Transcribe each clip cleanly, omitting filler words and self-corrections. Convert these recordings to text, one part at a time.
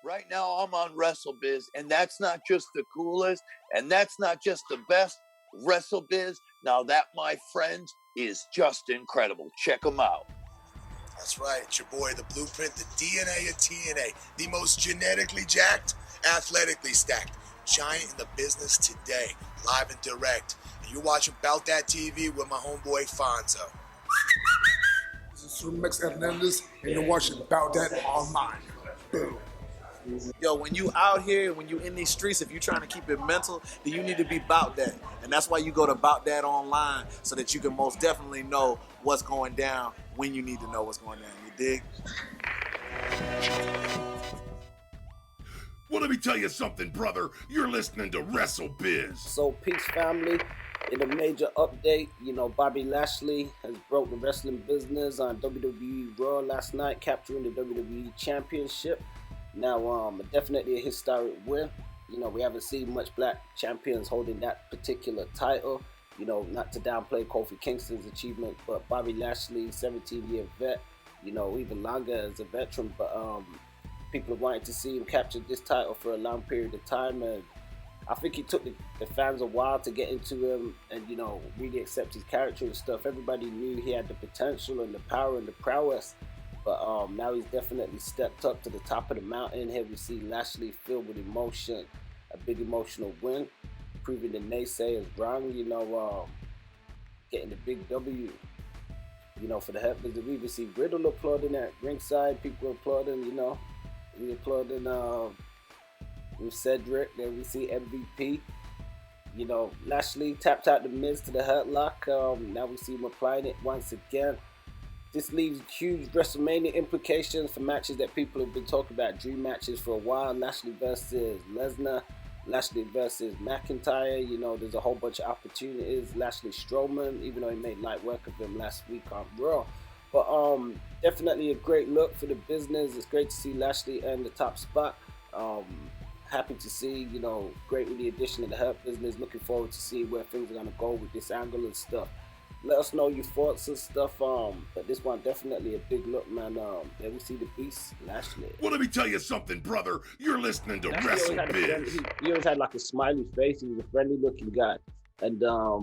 Right now, I'm on WrestleBiz, and that's not just the coolest, and that's not just the best. WrestleBiz, now that, my friends, is just incredible. Check them out. That's right, it's your boy, the Blueprint, the DNA of TNA, the most genetically jacked, athletically stacked giant in the business today, live and direct. And you're watching Bout That TV with my homeboy Fonzo. This is Supermax Hernandez, and you're watching Bout That Online. Boom. Yo, when you out here, when you in these streets, if you're trying to keep it mental, then you need to be Bout That. And that's why you go to Bout That Online, so that you can most definitely know what's going down when you need to know what's going down. You dig? Well, let me tell you something, brother. You're listening to WrestleBiz. So, peace, family. In a major update, Bobby Lashley has broke the wrestling business on WWE Raw last night, capturing the WWE Championship. Now, definitely a historic win. We haven't seen much black champions holding that particular title. Not to downplay Kofi Kingston's achievement, but Bobby Lashley, 17-year vet, even longer as a veteran. But people have wanted to see him capture this title for a long period of time, and I think it took the fans a while to get into him and, really accept his character and stuff. Everybody knew he had the potential and the power and the prowess. But now he's definitely stepped up to the top of the mountain. Here we see Lashley filled with emotion, a big emotional win, proving the naysayers wrong, getting the big W, for the help. We even see Riddle applauding at ringside, people applauding, we applauding with Cedric. Then we see MVP. Lashley tapped out the Miz to the Hurt Lock. Now we see him applying it once again. This leaves huge WrestleMania implications for matches that people have been talking about, dream matches for a while. Lashley versus Lesnar, Lashley versus McIntyre. There's a whole bunch of opportunities. Lashley Strowman, even though he made light work of him last week on Raw. But definitely a great look for the business. It's great to see Lashley earn the top spot. Happy to see, great with the addition of the Hurt Business. Looking forward to see where things are going to go with this angle and stuff. Let us know your thoughts and stuff. But this one definitely a big look, man. Then we see the Beast, Lashley. Well, let me tell you something, brother. You're listening to WrestleBiz. He always had like a smiley face. He was a friendly looking guy. And I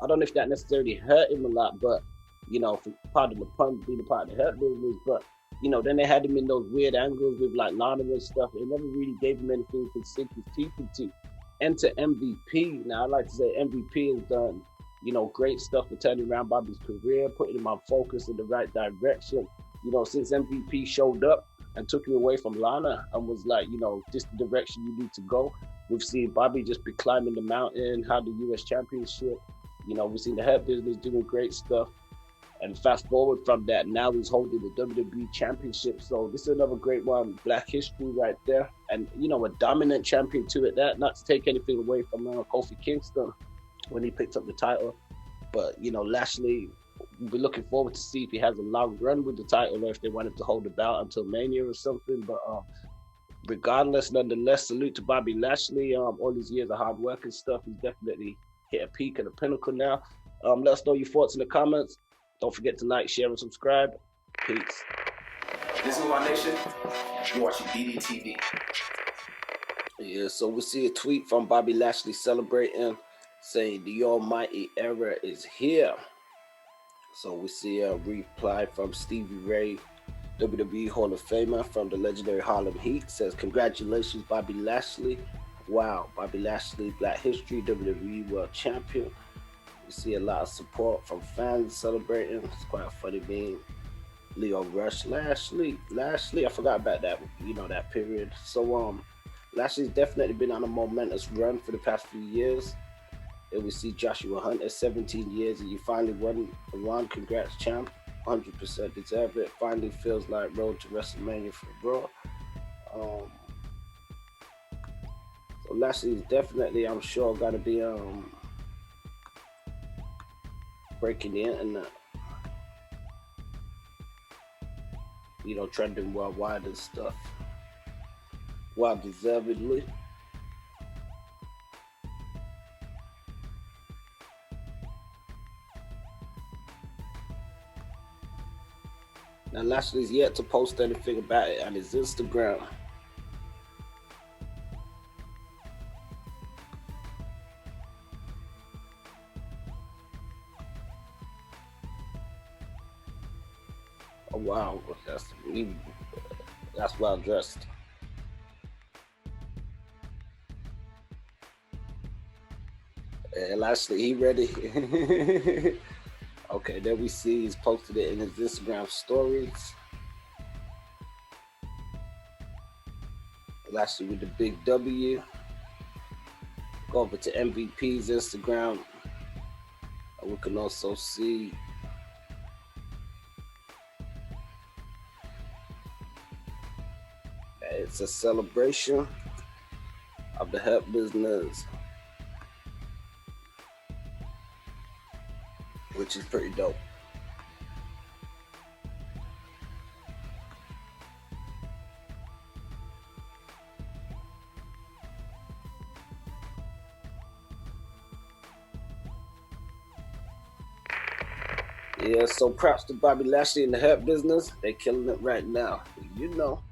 don't know if that necessarily hurt him a lot, but, for part of the pun, being a part of the Hurt Business. But, then they had him in those weird angles with like Lana and stuff. It never really gave him anything to sink his teeth into. Enter MVP. Now, I like to say MVP has done great stuff for turning around Bobby's career, putting him on focus in the right direction. Since MVP showed up and took him away from Lana and was like, this is the direction you need to go. We've seen Bobby just be climbing the mountain, had the US Championship. We've seen the Hurt Business doing great stuff. And fast forward from that, now he's holding the WWE Championship. So this is another great one, Black history right there. And, a dominant champion too at that, not to take anything away from Kofi Kingston when he picked up the title. But, Lashley, we'll be looking forward to see if he has a long run with the title or if they want him to hold the belt until Mania or something. But regardless, nonetheless, salute to Bobby Lashley. All these years of hard work and stuff, he's definitely hit a peak and a pinnacle now. Let us know your thoughts in the comments. Don't forget to like, share, and subscribe. Peace. This is my nation. You're watching BDTV. Yeah, so we see a tweet from Bobby Lashley celebrating, saying the almighty era is here. So we see a reply from Stevie Ray, WWE Hall of Famer from the legendary Harlem Heat. Says, congratulations, Bobby Lashley. Wow, Bobby Lashley, Black History, WWE World Champion. We see a lot of support from fans celebrating. It's quite a funny meme. Leo Rush, Lashley, I forgot about that, that period. So Lashley's definitely been on a momentous run for the past few years. And we see Joshua Hunter, 17 years, and you finally won. Congrats, champ. 100% deserve it. Finally feels like road to WrestleMania for Raw. So Lashley's definitely, I'm sure, gonna be breaking the internet. Trending worldwide and stuff. Well deservedly. Now, Lashley's yet to post anything about it on his Instagram. Oh wow, that's well dressed. Lashley, he ready? Okay, there we see he's posted it in his Instagram stories. Lashley with the big W. Go over to MVP's Instagram. We can also see it's a celebration of the Hurt Business, which is pretty dope. Yeah, so props to Bobby Lashley and the Hurt Business. They're killing it right now. You know.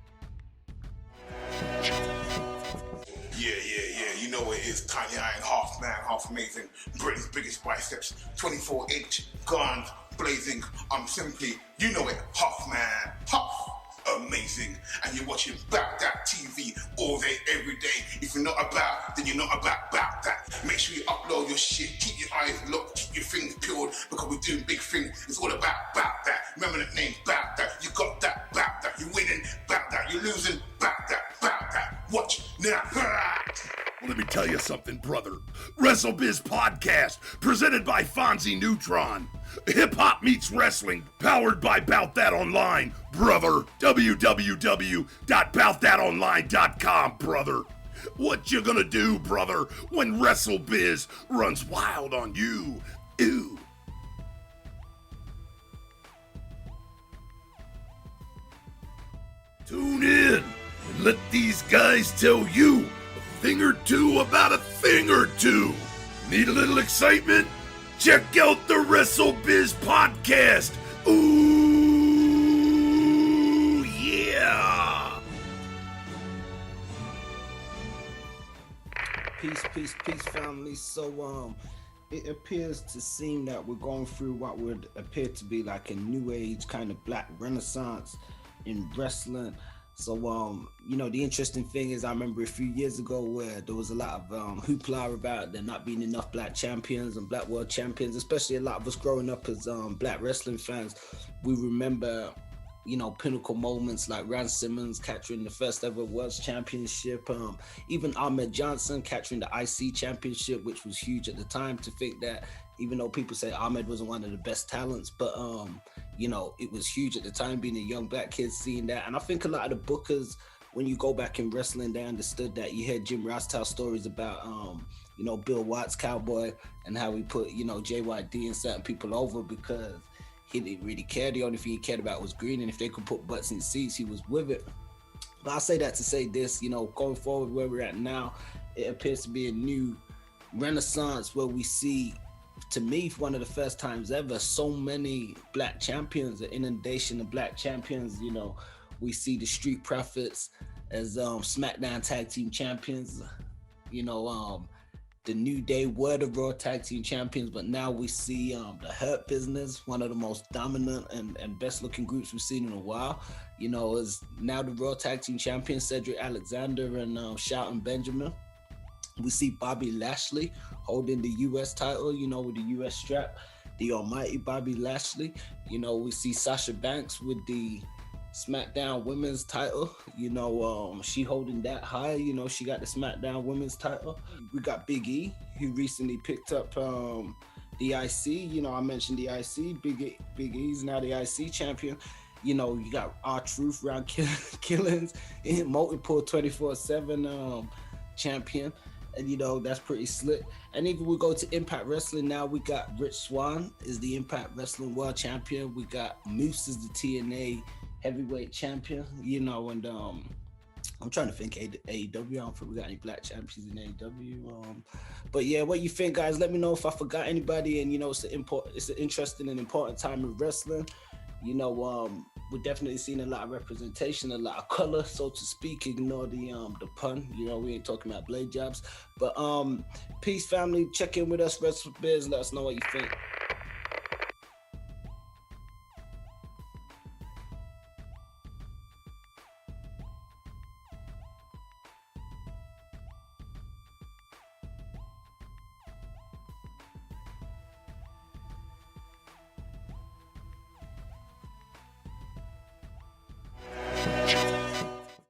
Yeah. You know it is Tiny Iron, half man, half amazing. Britain's biggest biceps, 24-inch guns blazing. I'm simply, you know it, half man, half amazing. And you're watching About That TV all day, every day. If you're not about, then you're not about that. Make sure you upload your shit, keep your eyes locked, keep your things peeled, because we're doing big things. It's all about that. Remember the name, About That. You got that, about that. You're winning, about that. You're losing, about that. Watch now. Well, let me tell you something, brother. WrestleBiz Podcast, presented by Fonzie Neutron. Hip-hop meets wrestling, powered by Bout That Online, brother. www.boutthatonline.com, brother. What you gonna do, brother, when WrestleBiz runs wild on you? Ew. Tune in and let these guys tell you a thing or two about a thing or two. Need a little excitement? Check out the WrestleBiz Podcast. Ooh, yeah. Peace, family. So, it appears to seem that we're going through what would appear to be like a new age kind of black renaissance in wrestling. So, the interesting thing is I remember a few years ago where there was a lot of hoopla about there not being enough black champions and black world champions, especially a lot of us growing up as black wrestling fans. We remember, pinnacle moments like Ron Simmons capturing the first ever World Championship, even Ahmed Johnson capturing the IC Championship, which was huge at the time. To think that even though people say Ahmed wasn't one of the best talents, but it was huge at the time, being a young black kid seeing that. And I think a lot of the bookers, when you go back in wrestling, they understood that. You heard Jim Ross tell stories about Bill Watts Cowboy and how he put JYD and certain people over because he didn't really care. The only thing he cared about was green, and if they could put butts in seats, he was with it. But I say that to say this, going forward where we're at now, it appears to be a new renaissance where we see, to me, for one of the first times ever, so many black champions, an inundation of black champions. We see the Street Profits as SmackDown Tag Team Champions. The New Day were the Raw Tag Team Champions, but now we see the Hurt Business, one of the most dominant and best looking groups we've seen in a while, is now the Raw Tag Team Champions, Cedric Alexander and Shelton Benjamin. We see Bobby Lashley holding the U.S. title, with the U.S. strap, the almighty Bobby Lashley. We see Sasha Banks with the SmackDown Women's title. She holding that high. She got the SmackDown Women's title. We got Big E, who recently picked up the IC. I mentioned the IC. Big E's now the IC champion. You got R-Truth, Round Killings, multiple 24/7 champion. And that's pretty slick. And even we go to Impact Wrestling now, we got Rich Swann is the Impact Wrestling World Champion. We got Moose is the TNA Heavyweight Champion. And I'm trying to think AEW. I don't think we got any black champions in AEW. But yeah, what you think, guys? Let me know if I forgot anybody. And it's an interesting and important time in wrestling. You know, we're definitely seeing a lot of representation, a lot of color, so to speak. Ignore the pun. You know, we ain't talking about blade jobs. But peace, family. Check in with us, WrestleBiz. Let us know what you think.